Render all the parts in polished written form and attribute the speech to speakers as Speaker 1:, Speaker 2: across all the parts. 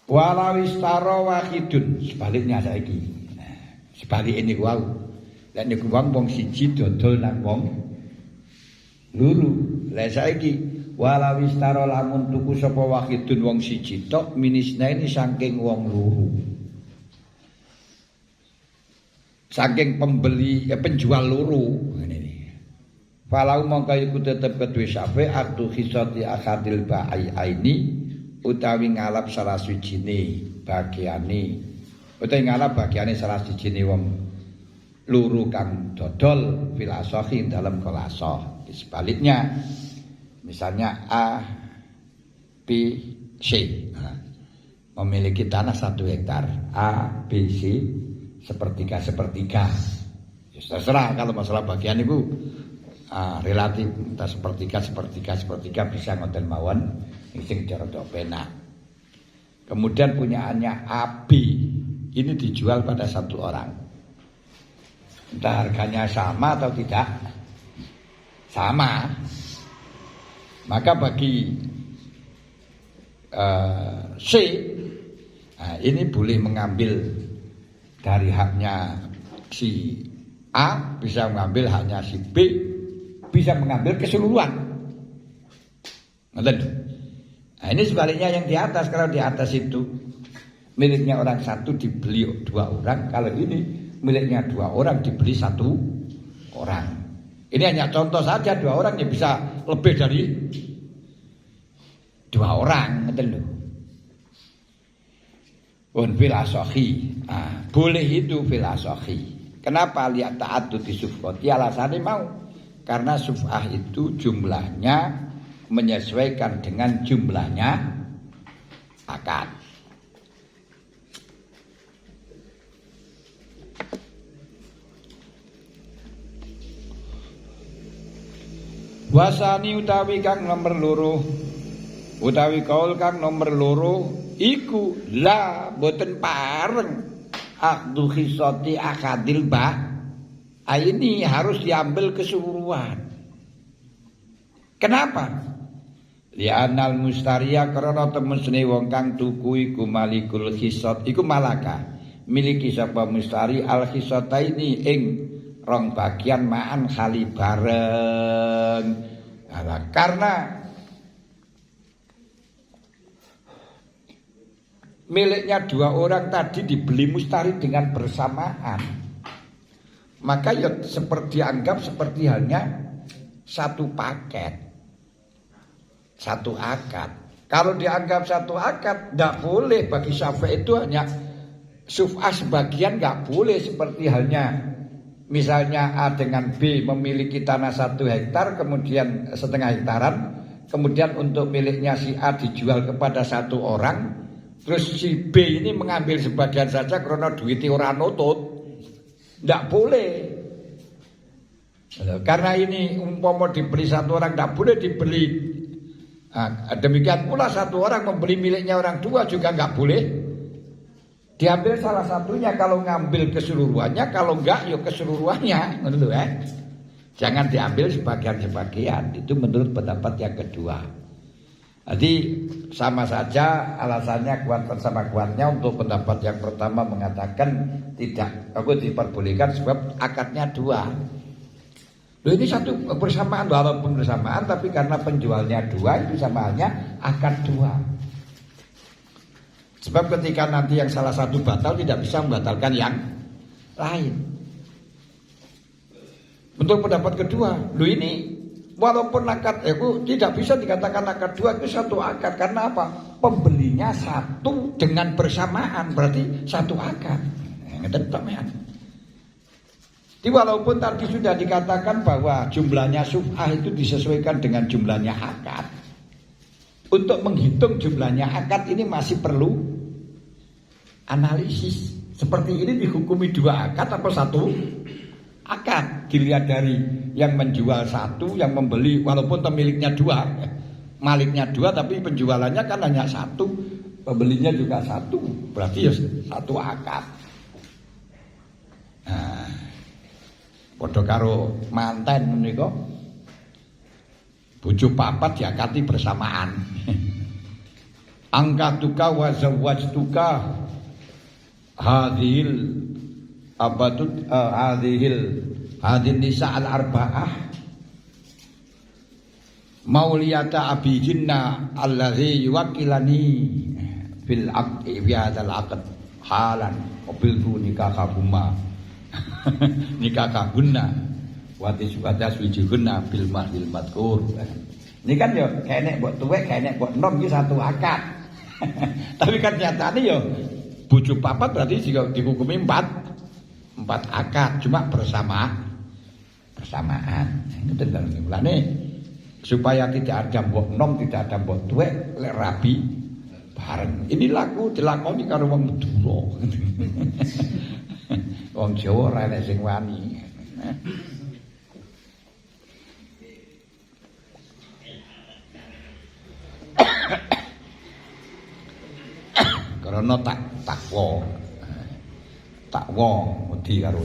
Speaker 1: Walawis taro wahidun, sebaliknya saiki. Sebalik ini wau. Lek niku wong siji dodol nang wong luru. Lek saiki walawis taro lamun tuku sapa wahidun wong siji tok minisna ini saking wong luru. Saking pembeli penjual luru ngene iki. Falau mongko iku tetep kedue safe aktu khisati akadil ba'i aini utawi ngalap salah sijine bagiane utawi ngalap bagiane salah sijine wong luru kang dodol filasohi dalam kolasoh. Sebaliknya misalnya A B C memiliki tanah 1 hektar, A B C sepertiga ya, terserah kalau masalah bagian itu relatif entah sepertiga bisa ngoten mawon sing cara penak. Kemudian punyaannya AB ini dijual pada satu orang. Entah harganya sama atau tidak sama, maka bagi C ini boleh mengambil dari haknya si A, bisa mengambil haknya si B, bisa mengambil keseluruhan. Nah, ini sebaliknya yang di atas. Kalau di atas itu miliknya orang satu dibeli 2 orang, kalau ini miliknya 2 orang dibeli 1 orang. Ini hanya contoh saja, 2 orang ya bisa lebih dari 2 orang, Pun filasofi, boleh itu filasofi. Kenapa lihat ta'addud di sufqati? Alasannya mau karena suf'ah itu jumlahnya menyesuaikan dengan jumlahnya akad. Wasani utawi kang nomor loro utawi kaul kang nomor loro iku la boten pareng akdu khisati akadil ba. Ini harus diambil keseluruhan. Kenapa? Li'anal mustariya karena temesne wong kang tuku iku malikul khisat iku malaka miliki sapa mustari al khisataini ing rong bagian ma'an khali bareng. Karena miliknya 2 orang tadi dibeli mustari dengan bersamaan, maka ya seperti dianggap seperti halnya satu paket, satu akad. Kalau dianggap satu akad, tidak boleh bagi Syafi'i itu hanya suf'ah sebagian, nggak boleh seperti halnya misalnya A dengan B memiliki tanah 1 hektar, kemudian setengah hektaran, kemudian untuk miliknya si A dijual kepada 1 orang, terus si B ini mengambil sebagian saja karena duitnya orang nutut, tidak boleh. Karena ini umpama dibeli 1 orang, tidak boleh dibeli. Demikian pula 1 orang membeli miliknya orang 2 juga nggak boleh diambil salah satunya. Kalau ngambil keseluruhannya, kalau enggak ya keseluruhannya, menurut jangan diambil sebagian-sebagian. Itu menurut pendapat yang kedua. Jadi sama saja alasannya kuat bersama kuatnya. Untuk pendapat yang pertama mengatakan tidak, aku diperbolehkan sebab akadnya 2. Loh, ini satu bersamaan, walaupun bersamaan tapi karena penjualnya 2 itu sama halnya akad 2. Sebab ketika nanti yang salah satu batal tidak bisa membatalkan yang lain. Untuk pendapat kedua, loh ini walaupun akad itu tidak bisa dikatakan akad 2 itu satu akad. Karena apa? Pembelinya 1 dengan bersamaan, berarti 1 akad. Jadi walaupun tadi sudah dikatakan bahwa jumlahnya suf'ah itu disesuaikan dengan jumlahnya akad, untuk menghitung jumlahnya akad ini masih perlu analisis. Seperti ini dihukumi 2 akad atau 1 akad. Dilihat dari yang menjual 1, yang membeli walaupun pemiliknya 2, maliknya 2 tapi penjualannya kan hanya 1, pembelinya juga 1, berarti ya 1 akad. Nah, padha karo manten menika bojo 4 diakati bersamaan. angkatuka wa zawwajtuka hadhil hadhin nisa al arba'ah mauliyata abihinna alladhi yuwakilani fil aqdi bi hadzal aqd halan qabiltu nikahahuma nikahahunna wa taswijihunna bil mahdil madkur. Ini kan yo kene mbok tuwek kene mbok enom iki satu akad. Tapi kan nyatane yo bojo papat berarti jika dihukumi empat akad cuma bersamaan. Ini tentang mulane supaya tidak ada mbok enom, tidak ada mbok tuwek lek rabi bareng. Ini laku dilakoni karo wong Madura. Wong Jawa ora enek sing wani. Karena takwa wedi karo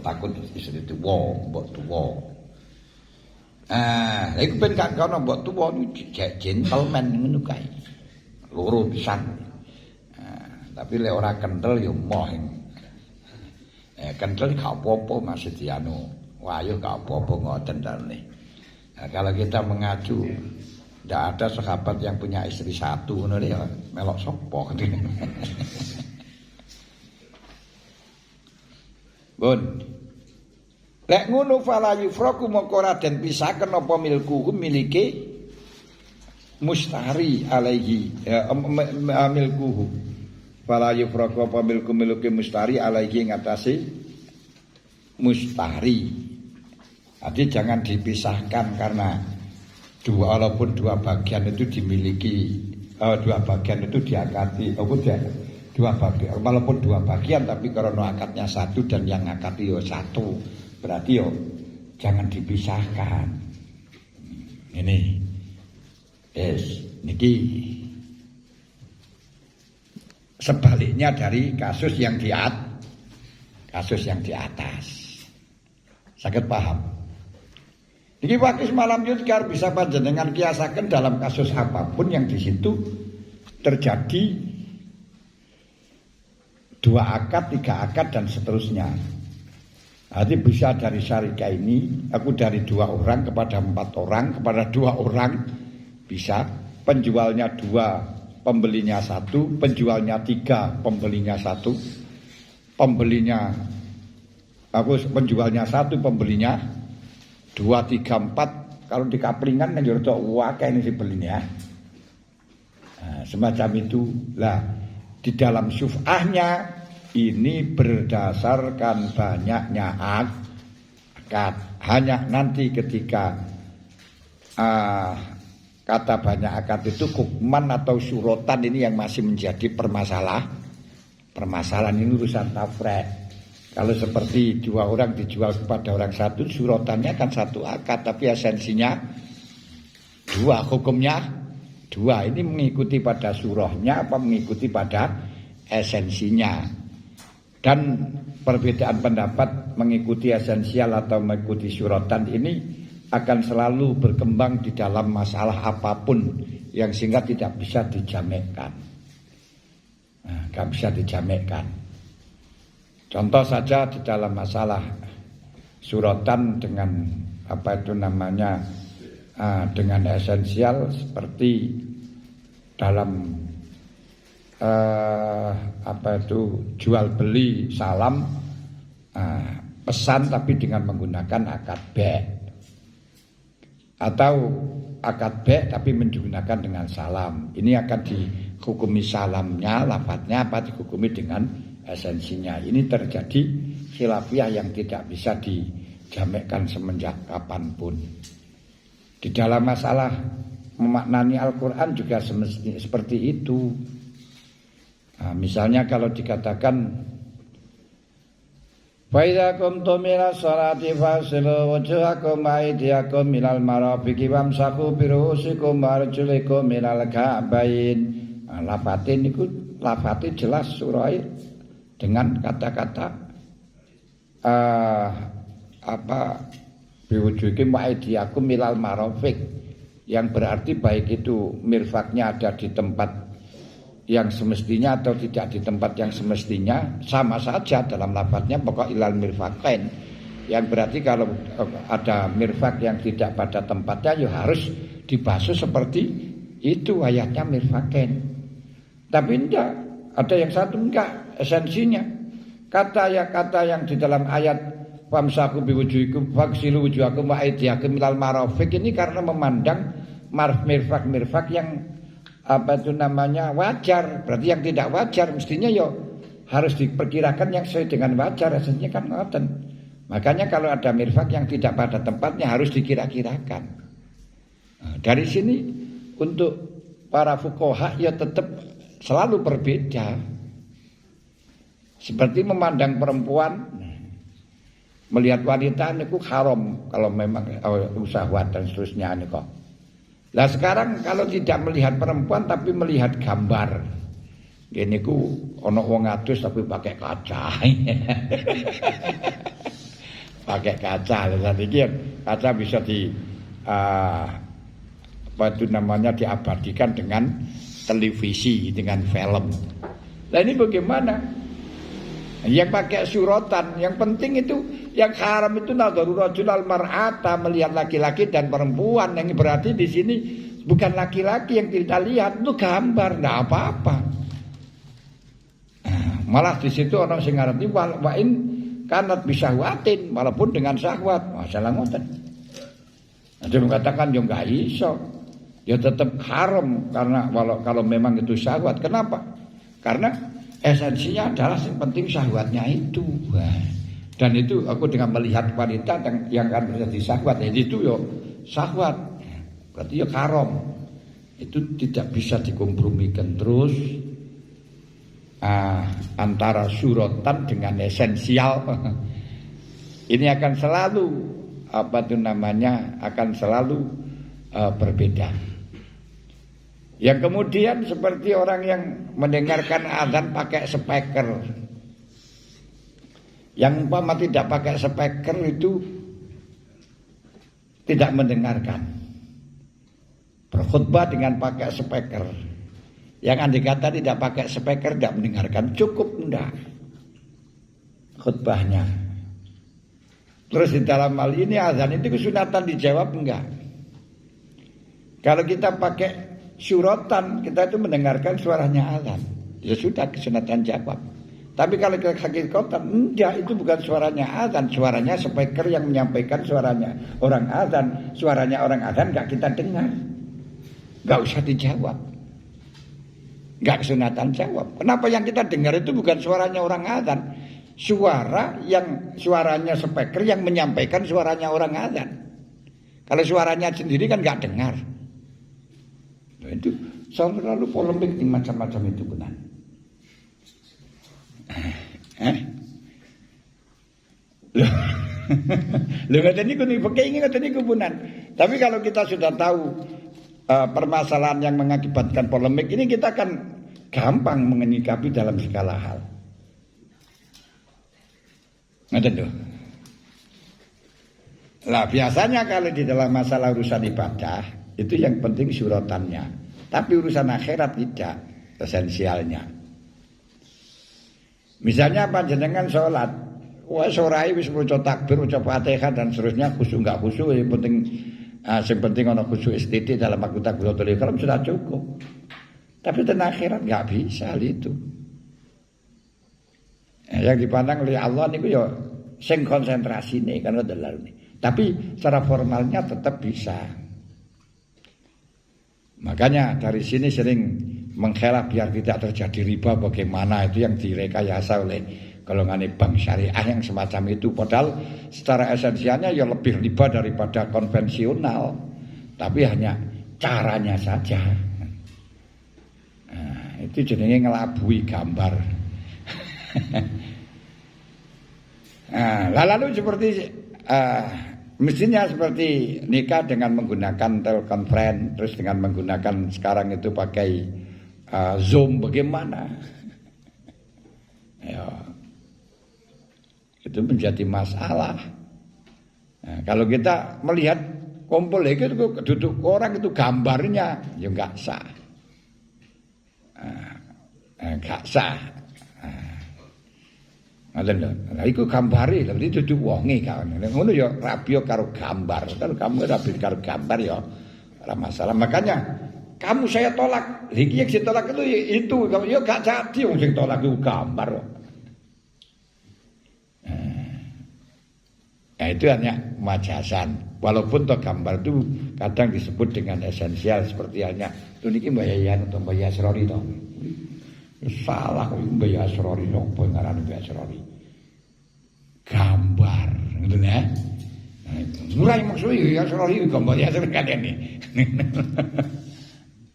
Speaker 1: takut istri tuwa, mbok tuwa. Iku ben gak kono mbok tuwa jek gentleman ngono kae. Loro pisan. Tapi lek ora kenthel ya moh. Kenthel gak apa-apa Mas Setiano. Wayu gak apa-apa ngoten dalane. Kalau kita mengacu tidak ada sahabat yang punya istri satu, ngono ya melok sapa gitu. Bun. Lek ngono fala yufraku moko ora den pisaken apa milku miliki mustahri alaihi milkuhu. Fala yufraku apa miliki mustahri alaihi ngatasi mustahri. Jadi jangan dipisahkan karena walaupun dua bagian itu dimiliki, dua bagian itu diakati, dua bagian, walaupun dua bagian tapi karena akadnya satu dan yang akati yo satu, berarti yo jangan dipisahkan. Ini, niki sebaliknya dari kasus yang di atas. Sakit paham? Iki wakis malam yudkar bisa panjenengan kiasaken dalam kasus apapun yang di situ terjadi dua akad, tiga akad dan seterusnya. Jadi bisa dari syarikah ini, aku dari 2 orang kepada 4 orang, kepada 2 orang bisa, penjualnya 2, pembelinya 1, penjualnya 3, pembelinya 1, penjualnya 1, pembelinya 2, 3, 4. Kalau di kaplingan kan jorok wakai ini si belinya. Semacam itu lah. Di dalam syuf'ahnya ini berdasarkan banyaknya akad. Hanya nanti ketika kata banyak akad itu hukman atau syurotan ini yang masih menjadi permasalahan ini urusan tafrek. Kalau seperti 2 orang dijual kepada orang 1, surotannya kan 1 akad, tapi esensinya 2, hukumnya 2. Ini mengikuti pada surahnya apa mengikuti pada esensinya. Dan perbedaan pendapat mengikuti esensial atau mengikuti suratan ini akan selalu berkembang di dalam masalah apapun yang sehingga tidak bisa dijamekkan. Gak bisa dijamekkan. Contoh saja di dalam masalah suratan dengan dengan esensial seperti dalam jual beli salam, pesan tapi dengan menggunakan akad be', atau akad be' tapi menggunakan dengan salam. Ini akan dihukumi salamnya, lafadznya apa dihukumi dengan esensinya. Ini terjadi khilafiyah yang tidak bisa dijamekkan semenjak kapanpun. Di dalam masalah memaknani Al-Quran juga seperti itu. Misalnya kalau dikatakan fa idza qumtum ila sholati fasilu wujuhakum wa aydiyakum minal marafiqi wamsahu bi ru'usikum wa arjulikum minal ka'bain. Lafatin niku lafate jelas surah dengan kata-kata biwujudikum wa aydiyakum minal marafiq, yang berarti baik itu mirfaknya ada di tempat yang semestinya atau tidak di tempat yang semestinya sama saja dalam lafadznya pokok ilal mirfaqain, yang berarti kalau ada mirfaq yang tidak pada tempatnya ya harus dibasuh seperti itu ayatnya mirfaqain. Tapi enggak, ada yang satu enggak esensinya. Kata yang di dalam ayat famsaku biwujuhikum faksilu wujuhakum wa aydiyakum ilal marafiq ini karena memandang mirfaq yang apa itu namanya wajar. Berarti yang tidak wajar mestinya yo harus diperkirakan yang sesuai dengan wajar. Rasanya kan ngoten. Makanya kalau ada mirfaq yang tidak pada tempatnya harus dikira-kirakan. Nah, dari sini untuk para fuqaha ya tetap selalu berbeda. Seperti memandang perempuan, melihat wanita ini haram kalau memang usahwat dan seterusnya ini kok. Nah sekarang kalau tidak melihat perempuan tapi melihat gambar, ini ku ono wong adus tapi pakai kaca, pakai kaca. Tadi kaca bisa apa itu namanya diabadikan dengan televisi, dengan film. Nah ini bagaimana? Yang pakai suratan, yang penting itu yang haram itu nadharu rajul al mar'ata, melihat laki-laki dan perempuan. Yang berarti di sini bukan laki-laki yang kita lihat, itu gambar, enggak apa-apa. Malah di situ orang sing ngerti wa in kanat bisahwatin, walaupun dengan syahwat. Masalah ngoten. Ada mengatakan ya enggak iso. Ya tetap haram karena kalau memang itu syahwat. Kenapa? Karena esensinya adalah yang penting syahwatnya itu. Dan itu aku dengan melihat wanita yang akan menjadi syahwat, itu yo syahwat. Berarti ya haram. Itu tidak bisa dikompromikan terus antara suratan dengan esensial. Ini akan selalu akan selalu berbeda. Yang kemudian seperti orang yang mendengarkan azan pakai speaker. Yang umpama tidak pakai speaker itu tidak mendengarkan. Berkhutbah dengan pakai speaker. Yang andai kata tidak pakai speaker tidak mendengarkan, cukup enggak khutbahnya. Terus di dalam hal ini azan itu kesunatan dijawab enggak? Kalau kita pakai suratan, kita itu mendengarkan suaranya azan, ya sudah kesunatan jawab. Tapi kalau kita hakikatan, enggak, itu bukan suaranya azan, suaranya speaker yang menyampaikan suaranya orang azan. Suaranya orang azan enggak kita dengar, enggak usah dijawab, enggak kesunatan jawab. Kenapa yang kita dengar itu bukan suaranya orang azan, suaranya speaker yang menyampaikan suaranya orang azan. Kalau suaranya sendiri kan enggak dengar. Nah, itu selalu polemik di macam-macam itu benar. Lho ngoten niku ini ngoten niku punan. Tapi kalau kita sudah tahu permasalahan yang mengakibatkan polemik ini, kita akan gampang menyikapi dalam segala hal. Ngoten lho. Lah biasanya kalau di dalam masalah urusan ibadah itu yang penting suratannya. Tapi urusan akhirat tidak esensialnya. Misalnya panjenengan sholat, sorai wis maca takbir, maca Fatihah dan seterusnya, khusyuk enggak khusyuk, yang penting ana khusyuk istiqomah dalam waktu takbiratul ihram sudah cukup. Tapi tentang akhirat enggak bisa hal itu. Yang dipandang oleh Allah niku ya sing konsentrasi nih kan adalah ini. Tapi secara formalnya tetap bisa. Makanya dari sini sering mengkhelaf biar tidak terjadi riba, bagaimana itu yang direkayasa oleh golongan bank syariah yang semacam itu. Padahal secara esensialnya ya lebih riba daripada konvensional, tapi hanya caranya saja. Nah, itu jenenge ngelabui gambar. Nah, lalu seperti mestinya seperti nikah dengan menggunakan telekonferensi, terus dengan menggunakan sekarang itu pakai Zoom, bagaimana? Ya, itu menjadi masalah. Nah, kalau kita melihat kumpul itu duduk orang itu gambarnya ya enggak sah. Nah, gak sah. Ngoten lho. Lah iku gambare, lha dudu wonge kan. Ngono ya rabi karo gambar. Kalau kamu rabi karo gambar ya ora masalah. Makanya kamu saya tolak. Iki yang saya tolak itu kamu ya gak jadi wong sing tolak itu gambar. Nah, itu hanya majasan. Walaupun toh gambar itu kadang disebut dengan esensial seperti halnya itu niki Mbah Yayan atau Mbah Yasrori toh. Salah kok Mbah Yasrori nopo ngarani Mbah Yasrori. Gambar, gitu ya. Murai maksudnya Yasrori gambar Yasrori kan ini.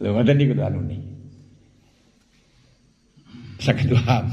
Speaker 1: Lho ngoten niku anu niki. Saged paham.